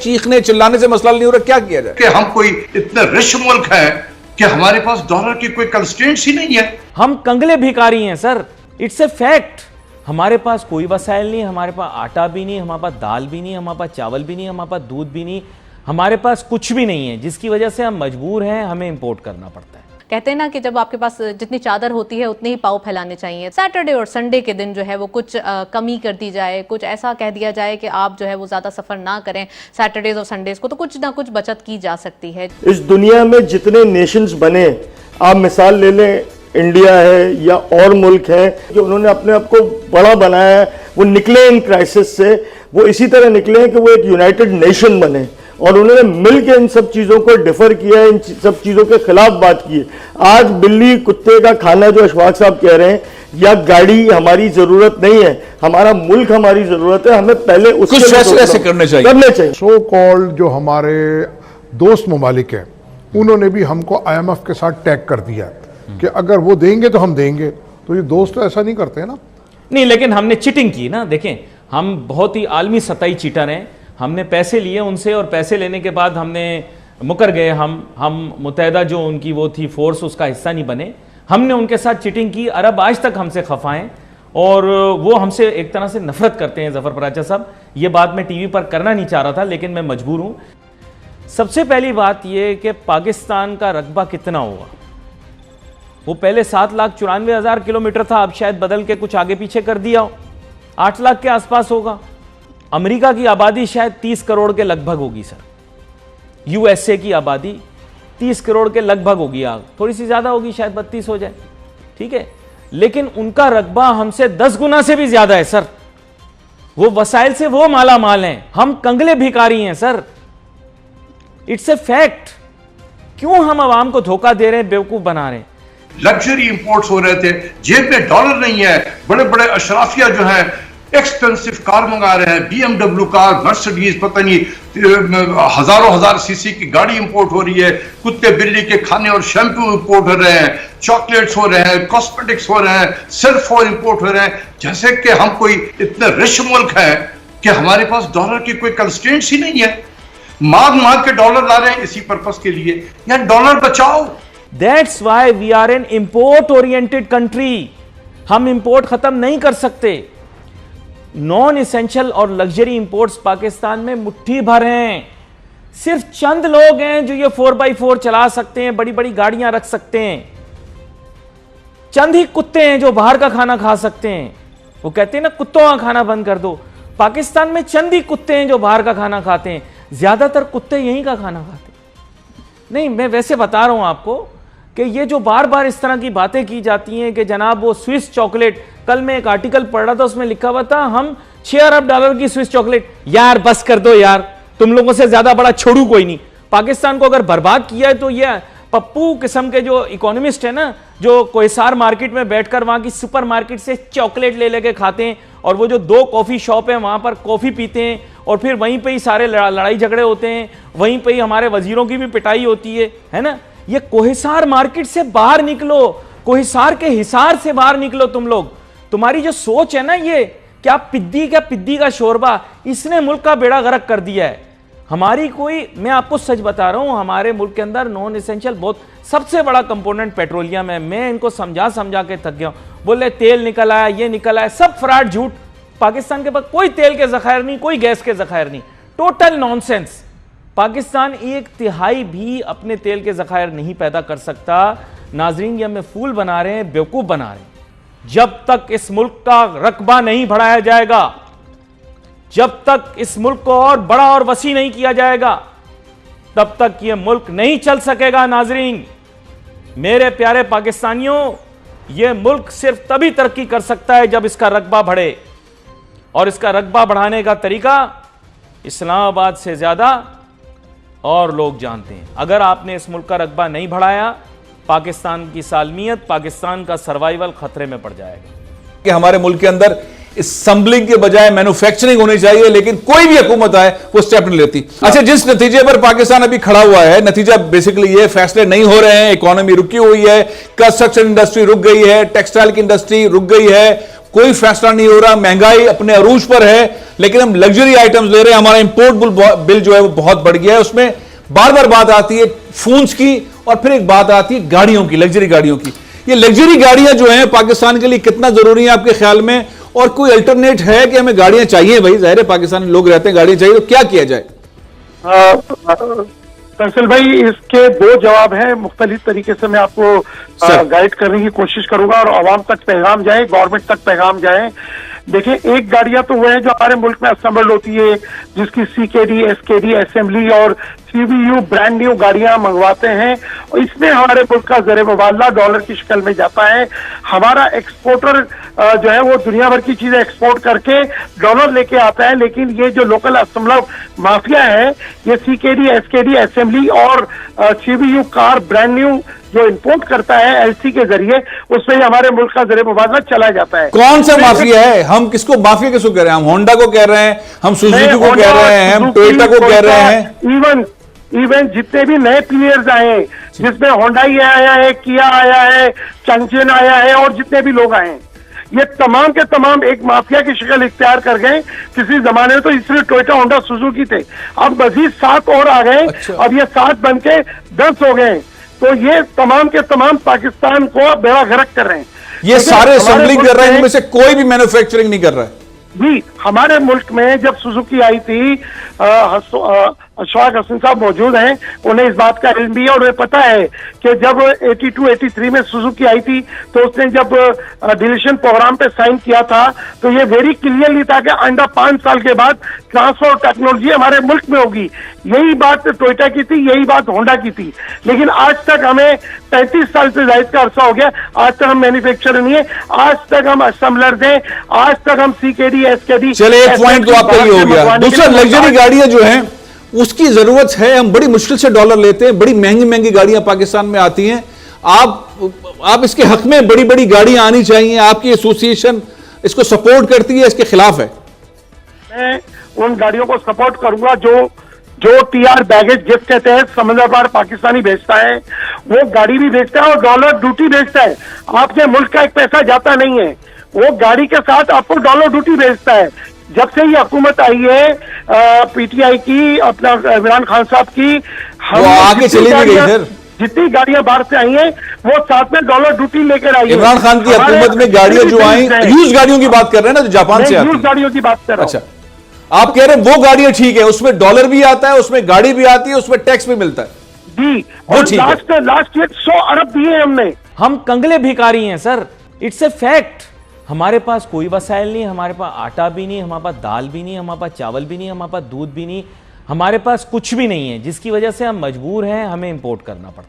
चीखने चिल्लाने से मसला नहीं हो रहा, क्या किया जाए? कि हम कोई इतने रिच मुल्क है कि हमारे पास डॉलर की कोई कंस्ट्रेंट्स ही नहीं है। हम कंगले भिखारी हैं सर, इट्स ए फैक्ट। हमारे पास कोई वसाइल नहीं, हमारे पास आटा भी नहीं, हमारे पास दाल भी नहीं, हमारे पास चावल भी नहीं, हमारे पास दूध भी नहीं, हमारे पास कुछ भी नहीं है, जिसकी वजह से हम मजबूर हैं, हमें इंपोर्ट करना पड़ता है। कहते हैं ना कि जब आपके पास जितनी चादर होती है उतने ही पाँव फैलाने चाहिए। सैटरडे और संडे के दिन जो है वो कुछ कमी कर दी जाए, कुछ ऐसा कह दिया जाए कि आप जो है वो ज़्यादा सफ़र ना करें सैटरडेज और संडेज को, तो कुछ ना कुछ बचत की जा सकती है। इस दुनिया में जितने नेशंस बने, आप मिसाल ले लें, इंडिया है या और मुल्क हैं जो उन्होंने अपने आप को बड़ा बनाया है, वो निकले इन क्राइसिस से, वो इसी तरह निकले हैं कि वो एक यूनाइटेड नेशन बने और उन्होंने मिलकर इन सब चीज़ों को डिफर किया, इन सब चीज़ों के खिलाफ बात की है। आज बिल्ली कुत्ते का खाना जो अशफाक साहब कह रहे हैं, या गाड़ी हमारी ज़रूरत नहीं है, हमारा मुल्क हमारी ज़रूरत है, हमें पहले उसके कुछ फैसले ऐसे करने चाहिए। सो कॉल्ड जो हमारे दोस्त ममालिक हैं, उन्होंने भी हमको IMF के साथ टैग कर दिया कि अगर वो देंगे तो हम देंगे। तो ये दोस्त तो ऐसा नहीं करते ना। नहीं, लेकिन हमने चिटिंग की ना। देखें, हम बहुत ही आलमी सतही चीटर हैं। हमने पैसे लिए उनसे और पैसे लेने के बाद हमने मुकर गए। हम मुत्तहिदा जो उनकी वो थी फोर्स, उसका हिस्सा नहीं बने। हमने उनके साथ चिटिंग की। अरब आज तक हमसे खफा हैं और वो हमसे एक तरह से नफरत करते हैं। जफर पराचा साहब, ये बात मैं टीवी पर करना नहीं चाह रहा था, लेकिन मैं मजबूर हूं। सबसे पहली बात यह कि पाकिस्तान का रकबा कितना होगा। वो पहले 7,94,000 किलोमीटर था, अब शायद बदल के कुछ आगे पीछे कर दिया हो, 8 लाख के आसपास होगा। अमेरिका की आबादी शायद 30 करोड़ के लगभग होगी सर। USA की आबादी 30 करोड़ के लगभग होगी, थोड़ी सी ज्यादा होगी, शायद 32 हो जाए, ठीक है। लेकिन उनका रकबा हमसे 10 गुना से भी ज्यादा है सर। वो वसाइल से वो माला माल हैं, हम कंगले भिखारी हैं सर। It's a fact. क्यों हम आवाम को धोखा दे रहे हैं, बेवकूफ बना रहे हैं? लग्जरी इंपोर्ट्स हो रहे थे, जेब में डॉलर नहीं है, बड़े बड़े अशराफिया जो है एक्सपेंसिव कार मंगा रहे हैं, BMW कार, मर्सिडीज, पता नहीं हजारों हजार सीसी की गाड़ी इंपोर्ट हो रही है, कुत्ते बिल्ली के खाने और शैम्पू इंपोर्ट हो रहे हैं, चॉकलेट्स हो रहे हैं, कॉस्मेटिक्स हो रहे हैं, सिर्फ और इंपोर्ट हो रहे हैं, जैसे कि हम कोई इतने रिच मुल्क है कि हमारे पास डॉलर की कोई कंस्ट्रेंट्स ही नहीं है। मांग मांग के डॉलर ला रहे हैं इसी पर्पस के लिए। यार डॉलर बचाओ। That's why we are an import oriented country. हम इंपोर्ट खत्म नहीं कर सकते। नॉन इसेंशियल और लग्जरी इंपोर्ट्स पाकिस्तान में मुट्ठी भर हैं। सिर्फ चंद लोग हैं जो ये 4x4 चला सकते हैं, बड़ी बड़ी गाड़ियां रख सकते हैं। चंद ही कुत्ते हैं जो बाहर का खाना खा सकते हैं। वो कहते हैं ना, कुत्तों का खाना बंद कर दो। पाकिस्तान में चंद ही कुत्ते हैं जो बाहर का खाना खाते हैं, ज्यादातर कुत्ते यहीं का खाना खाते हैं। नहीं, मैं वैसे बता रहा हूं आपको कि ये जो बार बार इस तरह की बातें की जाती हैं कि जनाब वो स्विस चॉकलेट, कल मैं एक आर्टिकल पढ़ रहा था, उसमें लिखा हुआ था हम 6 अरब डॉलर की स्विस चॉकलेट। यार बस कर दो यार, तुम लोगों से ज्यादा बड़ा छोड़ू कोई नहीं। पाकिस्तान को अगर बर्बाद किया है तो ये पप्पू किस्म के जो इकोनॉमिस्ट है ना, जो कोहिसार मार्केट में बैठकर वहां की सुपर मार्केट से चॉकलेट ले लेके खाते हैं, और वो जो 2 कॉफी शॉप है वहां पर कॉफी पीते हैं, और फिर वहीं पे ही सारे लड़ाई झगड़े होते हैं, वहीं पे ही हमारे वजीरों की भी पिटाई होती है ना। ये कोहिसार मार्केट से बाहर निकलो, कोहिसार के हिसार से बाहर निकलो तुम लोग। तुम्हारी जो सोच है ना, ये क्या पिद्दी का शोरबा, इसने मुल्क का बेड़ा गर्क कर दिया है। हमारी कोई, मैं आपको सच बता रहा हूं, हमारे मुल्क के अंदर नॉन एसेंशियल बहुत सबसे बड़ा कंपोनेंट पेट्रोलियम है। मैं इनको समझा के थक गया हूं। बोले तेल निकल आया, ये निकल आया, सब फ्रॉड झूठ। पाकिस्तान के पास कोई तेल के जखायर नहीं, कोई गैस के जखायर नहीं, टोटल नॉनसेंस। पाकिस्तान 1/3 भी अपने तेल के जखायर नहीं पैदा कर सकता। नाजरीन, ये हमें फूल बना रहे हैं, बेवकूफ बना रहे हैं। जब तक इस मुल्क का रकबा नहीं बढ़ाया जाएगा, जब तक इस मुल्क को और बड़ा और वसी नहीं किया जाएगा, तब तक यह मुल्क नहीं चल सकेगा। नाजरीन, मेरे प्यारे पाकिस्तानियों, यह मुल्क सिर्फ तभी तरक्की कर सकता है जब इसका रकबा बढ़े, और इसका रकबा बढ़ाने का तरीका इस्लामाबाद से ज्यादा और लोग जानते हैं। अगर आपने इस मुल्क का रकबा नहीं बढ़ाया, पाकिस्तान की सालमियत, पाकिस्तान का सर्वाइवल खतरे में पड़ जाएगा। कि हमारे मुल्क के अंदर असम्बलिंग के बजाय मैन्युफैक्चरिंग होनी चाहिए, लेकिन कोई भी हुकूमत आए वो स्टेप नहीं लेती। अच्छा, जिस नतीजे पर पाकिस्तान अभी खड़ा हुआ है, नतीजा बेसिकली ये, फैसले नहीं हो रहे हैं, इकोनॉमी रुकी हुई है, कंस्ट्रक्शन इंडस्ट्री रुक गई है, टेक्सटाइल की इंडस्ट्री रुक गई है, कोई फैसला नहीं हो रहा, महंगाई अपने अरूज पर है, लेकिन हम लग्जरी आइटम्स ले रहे हैं, हमारा इंपोर्ट बिल जो है वो बहुत बढ़ गया है। उसमें बार बार बात आती है फोन्स की, और फिर एक बात आती है गाड़ियों की, लग्जरी गाड़ियों की। ये लग्जरी गाड़ियां जो हैं पाकिस्तान के लिए कितना जरूरी है आपके ख्याल में, और कोई अल्टरनेट है कि हमें गाड़ियां चाहिए? भाई जाहिर है पाकिस्तानी लोग रहते हैं, गाड़ियां चाहिए, तो क्या किया जाए? फैसल भाई, इसके दो जवाब हैं। मुख्तलिफ तरीके से मैं आपको गाइड करने की कोशिश करूंगा और आवाम तक पैगाम जाए, गवर्नमेंट तक पैगाम जाए। देखिए, एक गाड़ियां तो वो है जो हमारे मुल्क में असेंबल्ड होती है, जिसकी सीकेडी, एसकेडी, असेंबली और सीवीयू ब्रांड न्यू गाड़ियां मंगवाते हैं, और इसमें हमारे मुल्क का ज़र मुबादला डॉलर की शक्ल में जाता है। हमारा एक्सपोर्टर जो है वो दुनिया भर की चीजें एक्सपोर्ट करके डॉलर लेके आता है, लेकिन ये जो लोकल असेंबलर माफिया है, ये सीकेडी, एसकेडी, असेंबली और सीवीयू कार ब्रांड न्यू जो इंपोर्ट करता है एलसी के जरिए, उसमें हमारे मुल्क का ज़र मुबादला चला जाता है। कौन सा माफिया है? हम किसको माफिया किसको कह रहे हैं? हम होंडा को कह रहे हैं, हम सुजुकी को कह रहे हैं, हम टोयोटा को कह रहे हैं, इवन जितने भी नए प्लेयर्स आए हैं, जिसमें होंडाई आया है, किया आया है, चंगचेन आया है, और जितने भी लोग आए हैं, ये तमाम के तमाम एक माफिया की शक्ल इख्तियार कर गए। किसी जमाने में तो इसलिए टोयोटा, होंडा, सुजुकी थे, अब मजीद 7 और आ गए। अच्छा। अब ये 7 बन के 10 हो गए। तो ये तमाम के तमाम पाकिस्तान को बेड़ा गर्क कर रहे हैं। ये सारे असेंबलिंग कर रहे हैं, इनमें से कोई भी मैन्युफैक्चरिंग नहीं कर रहा है। जी, हमारे मुल्क में जब सुजुकी आई थी, अशफाक हसन साहब मौजूद हैं, उन्हें इस बात का इल्म भी है और उन्हें पता है कि जब 82-83 में सुजुकी आई थी, तो उसने जब डिलीशन प्रोग्राम पे साइन किया था, तो ये वेरी क्लियरली था कि अंडर 5 साल के बाद ट्रांसफर टेक्नोलॉजी हमारे मुल्क में होगी। यही बात टोयोटा की थी, यही बात होंडा की थी, लेकिन आज तक हमें 35 साल से जायद का अरसा हो गया, आज तक हम मैन्युफैक्चरर नहीं है, आज तक हम असेंबलर हैं, आज तक हम सीकेडी, एसकेडी। चले, एक पॉइंट तो आपका ये हो गया। दूसरा, लग्जरी गाड़ियां जो हैं उसकी जरूरत है, हम बड़ी मुश्किल से डॉलर लेते हैं, बड़ी महंगी महंगी गाड़ियां पाकिस्तान में आती हैं। आप इसके हक में बड़ी बड़ी गाड़ियां आनी चाहिए, आपकी एसोसिएशन इसको सपोर्ट करती है, इसके खिलाफ है? मैं उन गाड़ियों को सपोर्ट करूंगा जो टीआर बैगेज गिफ्ट के तहत समंदर पार पाकिस्तानी बेचता है, वो गाड़ी भी बेचता है और डॉलर ड्यूटी बेचता है। आपके मुल्क का एक पैसा जाता नहीं है, वो गाड़ी के साथ आपको डॉलर ड्यूटी बेचता है। जब से ये हुकूमत आई है पीटीआई की, अपना इमरान खान साहब की, वो आगे चली भी गई फिर। जितनी गाड़ियां बाहर से आई हैं, वो साथ में डॉलर ड्यूटी लेकर आई है। इमरान खान की हुकूमत में गाड़ियां जो आई, यूज गाड़ियों की बात कर रहे हैं ना, जो जापान से आती है, यूज गाड़ियों की बात कर रहा हूं। अच्छा, आप कह रहे हैं वो गाड़ियां ठीक है, उसमें डॉलर भी आता है, उसमें गाड़ी भी आती है, उसमें टैक्स भी मिलता है जी, वो और ठीक है। लास्ट ईयर 100 अरब दिए हमने। हम कंगले भिखारी हैं सर, इट्स ए फैक्ट। हमारे पास कोई वसाइल नहीं, हमारे पास आटा भी नहीं, हमारे पास दाल भी नहीं, हमारे पास चावल भी नहीं, हमारे पास दूध भी नहीं, हमारे पास कुछ भी नहीं है, जिसकी वजह से हम मजबूर हैं, हमें इंपोर्ट करना पड़ता है।